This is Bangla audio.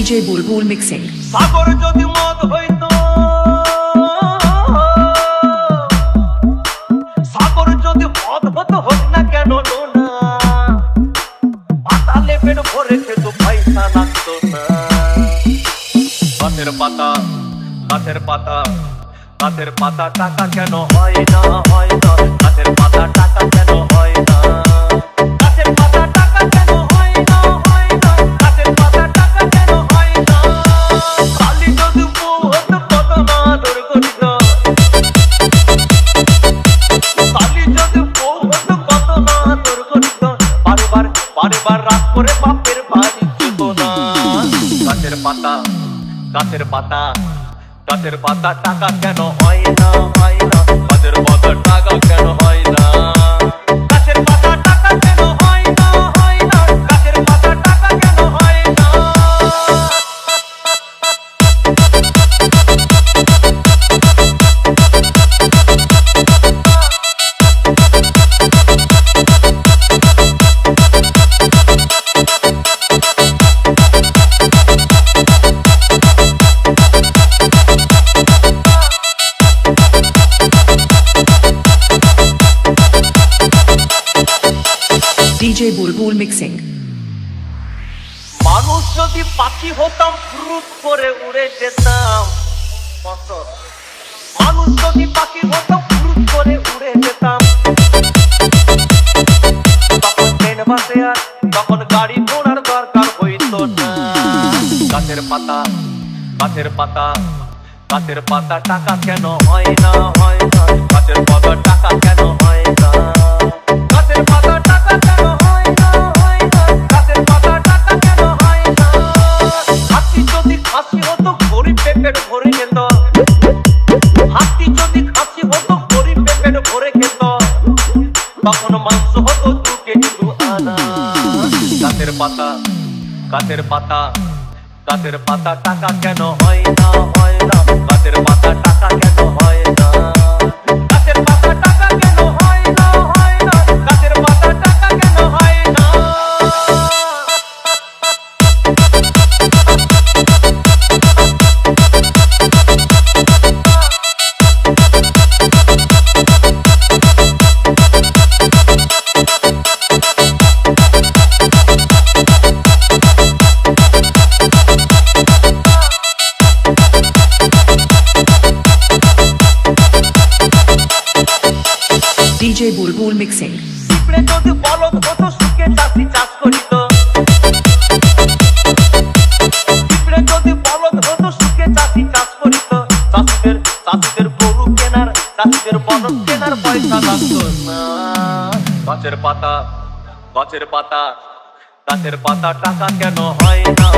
DJ Bulbul Mixing. সাগর যদি মদ হইতো, সাগর যদি মদ হতো, হোক না কেন না, পাতালে পেট ভরে খেত, পয়সা লাগতো না। গাছের পাতা, গাছের পাতা, গাছের পাতা, টাকা কেন হয় না, হয় না, গাছের পাতা, টাকা কেন হয় না, গাছের পাতা, টাকা কেন হয় না, হয় না, গাছের পাতা, টাকা কেন হয় না। কালি যদি বউ হতো, কত না আদর করিত, কালি যদি বউ হতো, কত না আদর করিত, বারবার বারবার রাত করে বাপের বাড়ি যেত না। গাছের পাতা, গাছের পাতা, গাছের পাতা, টাকা কেন হয় না, হয় না, গাছের পাতা, টাকা কেন হয় না, গাছের পাতা, টাকা কেন হয় না, হয় না, গাছের পাতা, টাকা কেন হয় না। DJ Bulbul Mixing. মানুষ যদি পাখি হতাম, ফুরুত করে উড়ে যেতাম, মানুষ যদি পাখি হতাম, ফুরুত করে উড়ে যেতাম, তখন ট্রেন বাসে আর তখন গাড়ি ঘোড়ার দরকার হইতো না। গাছের পাতা, গাছের পাতা, গাছের পাতা, টাকা কেন হয় না, হয় না, গাছের পাতা, টাকা কেন হয় না, গাছের পাতা, টাকা কেন হয় না, হয় না, গাছের পাতা, টাকা কেন হয় না। হাতি যদি খাসি হতো, গরিব পেট ভরে খেত, হাতি যদি খাসি হতো, গরিব পেট ভরে খেত, তখন মাংস হতো 2 কেজি 2 আনা। গাছের পাতা, গাছের পাতা, গাছের পাতা, টাকা কেন হয় না, হয় না, গাছের পাতা, টাকা কেন হয় না, গাছের পাতা, টাকা কেন হয় না, হয় না, গাছের পাতা, টাকা কেন হয় না। DJ Bulbul Mixing. পিঁপড়ে যদি বলদ হতো, সুখে চাষি চাষ করিত, পিঁপড়ে যদি বলদ হতো, সুখে চাষি চাষ করিত, চাষিদের চাষিদের গরু কেনার, চাষিদের বলদ কেনার পয়সা লাগতো না। গাছের পাতা, গাছের পাতা, গাছের পাতা, টাকা কেন হয় না,